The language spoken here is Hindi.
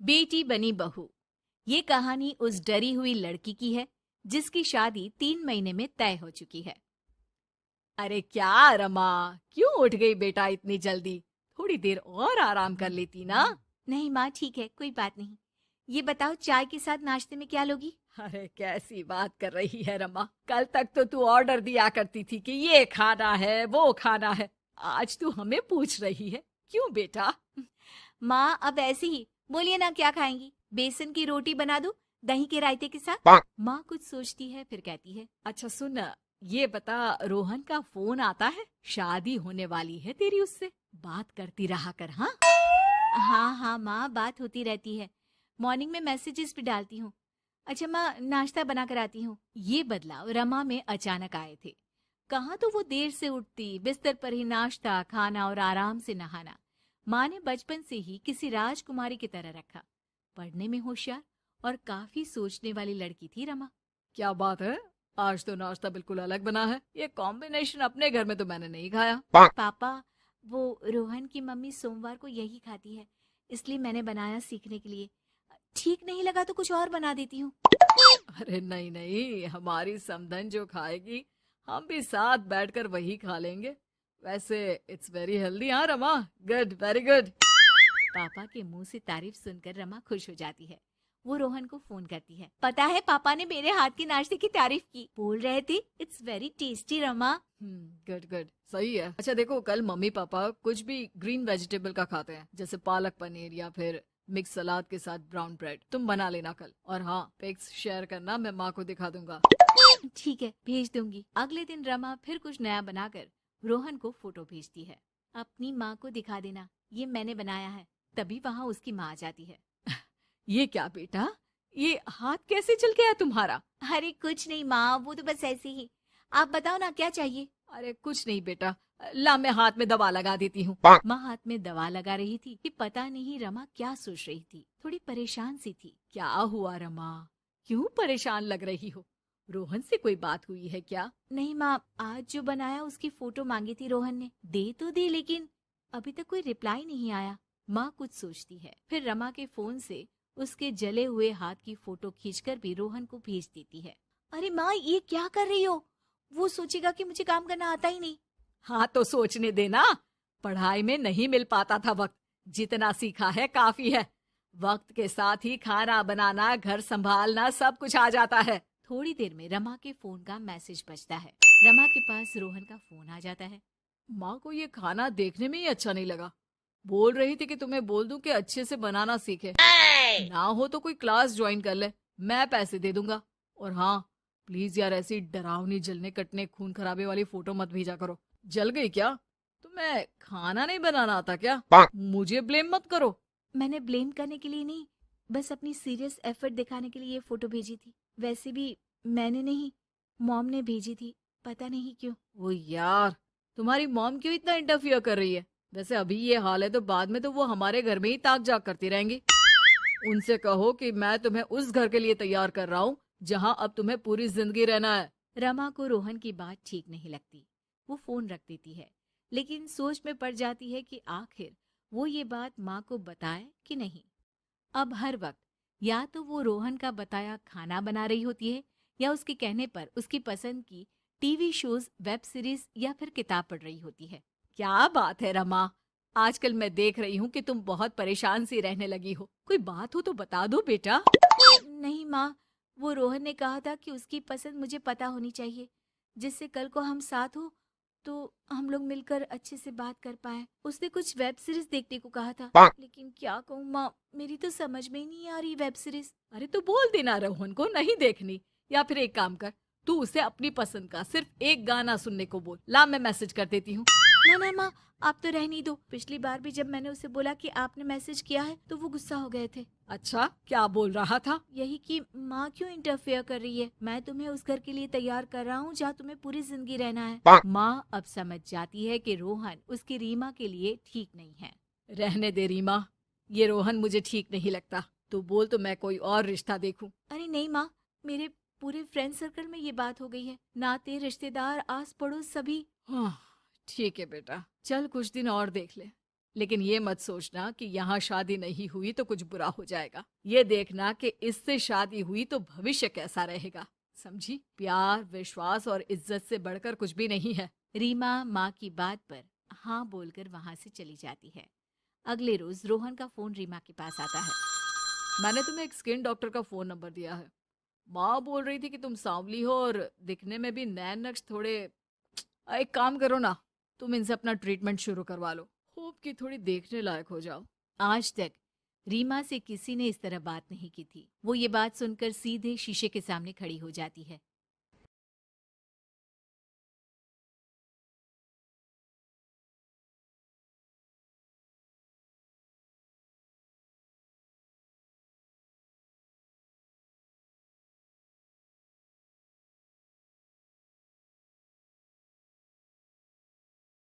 बेटी बनी बहू। ये कहानी उस डरी हुई लड़की की है जिसकी शादी 3 महीने में तय हो चुकी है। अरे क्या रमा, क्यों उठ गई बेटा इतनी जल्दी? थोड़ी देर और आराम कर लेती ना। नहीं माँ, ठीक है, कोई बात नहीं। ये बताओ, चाय के साथ नाश्ते में क्या लोगी? अरे कैसी बात कर रही है रमा, कल तक तो तू ऑर्डर दिया करती थी कि ये खाना है वो खाना है। आज तू हमें पूछ रही है, क्यों बेटा? माँ अब ऐसे ही बोलिए ना, क्या खाएंगी? बेसन की रोटी बना दूं दही के रायते के साथ? माँ कुछ सोचती है फिर कहती है, अच्छा सुन, ये बता, रोहन का फोन आता है? शादी होने वाली है तेरी उससे, बात करती रहा कर। हाँ हाँ हाँ माँ, बात होती रहती है, मॉर्निंग में मैसेजेस भी डालती हूँ। अच्छा माँ, नाश्ता बना कर आती हूँ। ये बदलाव रमा में अचानक आए थे। कहाँ तो वो देर से उठती, बिस्तर पर ही नाश्ता खाना और आराम से नहाना। माँ ने बचपन से ही किसी राजकुमारी की तरह रखा। पढ़ने में होशियार और काफी सोचने वाली लड़की थी रमा। क्या बात है, आज तो नाश्ता बिल्कुल अलग बना है। ये कॉम्बिनेशन अपने घर में तो मैंने नहीं खाया। पापा, वो रोहन की मम्मी सोमवार को यही खाती है, इसलिए मैंने बनाया सीखने के लिए। ठीक नहीं लगा तो कुछ और बना देती हूँ। अरे नहीं नहीं, हमारी समधन जो खाएगी हम भी साथ बैठकर वही खा लेंगे। वैसे इट्स वेरी हेल्दी। हाँ रमा, गुड, वेरी गुड। पापा के मुंह से तारीफ सुनकर रमा खुश हो जाती है। वो रोहन को फोन करती है, पता है पापा ने मेरे हाथ के नाश्ते की तारीफ की, बोल रहे थे it's very tasty Rama. Good good, सही है। अच्छा देखो, कल मम्मी पापा कुछ भी ग्रीन वेजिटेबल का खाते हैं, जैसे पालक पनीर या फिर मिक्स सलाद के साथ ब्राउन ब्रेड। तुम बना लेना कल, और हाँ पिक्स शेयर करना, मैं माँ को दिखा दूंगा। ठीक है, भेज दूंगी। अगले दिन रमा फिर कुछ नया बनाकर रोहन को फोटो भेजती है। अपनी माँ को दिखा देना, ये मैंने बनाया है। तभी वहाँ उसकी माँ आ जाती है। ये क्या बेटा, ये हाथ कैसे चल गया तुम्हारा? अरे कुछ नहीं माँ, वो तो बस ऐसे ही। आप बताओ ना, क्या चाहिए? अरे कुछ नहीं बेटा, ला मैं हाथ में दवा लगा देती हूँ। माँ हाथ में दवा लगा रही थी कि पता नहीं रमा क्या सोच रही थी। थोड़ी परेशान सी थी। क्या हुआ रमा, क्यों परेशान लग रही हो? रोहन से कोई बात हुई है क्या? नहीं माँ, आज जो बनाया उसकी फोटो मांगी थी रोहन ने, दे तो दी, लेकिन अभी तक कोई रिप्लाई नहीं आया। माँ कुछ सोचती है, फिर रमा के फोन से उसके जले हुए हाथ की फोटो खींचकर भी रोहन को भेज देती है। अरे माँ, ये क्या कर रही हो? वो सोचेगा कि मुझे काम करना आता ही नहीं। हाँ तो सोचने देना, पढ़ाई में नहीं मिल पाता था वक्त, जितना सीखा है काफी है। वक्त के साथ ही खाना बनाना, घर संभालना सब कुछ आ जाता है। थोड़ी देर में रमा के फोन का मैसेज बजता है। रमा के पास रोहन का फोन आ जाता है। माँ को ये खाना देखने में ही अच्छा नहीं लगा, बोल रही थी कि तुम्हें बोल दूं कि अच्छे से बनाना सीखे। ना हो तो कोई क्लास ज्वाइन कर ले, मैं पैसे दे दूंगा। और हाँ, प्लीज यार ऐसी डरावनी जलने कटने खून खराबे वाली फोटो मत भेजा करो। जल गई क्या? तुम्हें खाना नहीं बनाना आता क्या? मुझे ब्लेम मत करो। मैंने ब्लेम करने के लिए नहीं, बस अपनी सीरियस एफर्ट दिखाने के लिए ये फोटो भेजी थी। वैसे भी मैंने नहीं, मॉम ने भेजी थी, पता नहीं क्यों। ओ यार, तुम्हारी मॉम क्यों इतना इंटरफियर कर रही है? वैसे अभी ये हाल है तो बाद में तो वो हमारे घर में ही ताक जाग करती रहेंगी। उनसे कहो कि मैं तुम्हें उस घर के लिए तैयार कर रहा हूँ जहाँ अब तुम्हें पूरी जिंदगी रहना है। रमा को रोहन की बात ठीक नहीं लगती। वो फोन रख देती है, लेकिन सोच में पड़ जाती है कि आखिर वो ये बात माँ को बताए कि नहीं। अब हर वक्त या तो वो रोहन का बताया खाना बना रही होती है, या उसके कहने पर उसकी पसंद की टीवी शोज, वेब सीरीज या फिर किताब पढ़ रही होती है। क्या बात है रमा, आजकल मैं देख रही हूँ कि तुम बहुत परेशान सी रहने लगी हो। कोई बात हो तो बता दो बेटा। नहीं माँ, वो रोहन ने कहा था कि उसकी पसंद मुझे पता होनी चाहिए, जिससे कल को हम साथ हो तो हम लोग मिलकर अच्छे से बात कर पाए। उसने कुछ वेब सीरीज देखने को कहा था, लेकिन क्या कहूँ माँ, मेरी तो समझ में ही नहीं आ रही वेब सीरीज। अरे तो बोल देना रोहन को नहीं देखनी, या फिर एक काम कर, तू उसे अपनी पसंद का सिर्फ एक गाना सुनने को बोल। ला मैं मैसेज कर देती हूँ। ना ना माँ, आप तो रहने दो। पिछली बार भी जब मैंने उसे बोला कि आपने मैसेज किया है तो वो गुस्सा हो गए थे। अच्छा, क्या बोल रहा था? यही कि माँ क्यों इंटरफेयर कर रही है, मैं तुम्हें उस घर के लिए तैयार कर रहा हूँ जहाँ तुम्हें पूरी जिंदगी रहना है। माँ अब समझ जाती है कि रोहन उसकी रीमा के लिए ठीक नहीं है। रहने दे रीमा, ये रोहन मुझे ठीक नहीं लगता। तू बोल तो मैं कोई और रिश्ता देखूं। अरे नहीं माँ, मेरे पूरे फ्रेंड सर्कल में ये बात हो गई है, नाते रिश्तेदार आस पड़ोस सभी। हाँ ठीक है बेटा, चल कुछ दिन और देख ले। लेकिन ये मत सोचना कि यहाँ शादी नहीं हुई तो कुछ बुरा हो जाएगा। ये देखना कि इससे शादी हुई तो भविष्य कैसा रहेगा। समझी? प्यार, विश्वास और इज्जत से बढ़कर कुछ भी नहीं है। रीमा माँ की बात पर हाँ बोलकर वहां से चली जाती है। अगले रोज रोहन का फोन रीमा के पास आता है। मैंने तुम्हें एक स्किन डॉक्टर का फोन नंबर दिया है। माँ बोल रही थी कि तुम सांवली हो और दिखने में भी नैन नक्श थोड़े। एक काम करो ना, तुम इनसे अपना ट्रीटमेंट शुरू करवा लो। होप कि थोड़ी देखने लायक हो जाओ। आज तक रीमा से किसी ने इस तरह बात नहीं की थी। वो ये बात सुनकर सीधे शीशे के सामने खड़ी हो जाती है।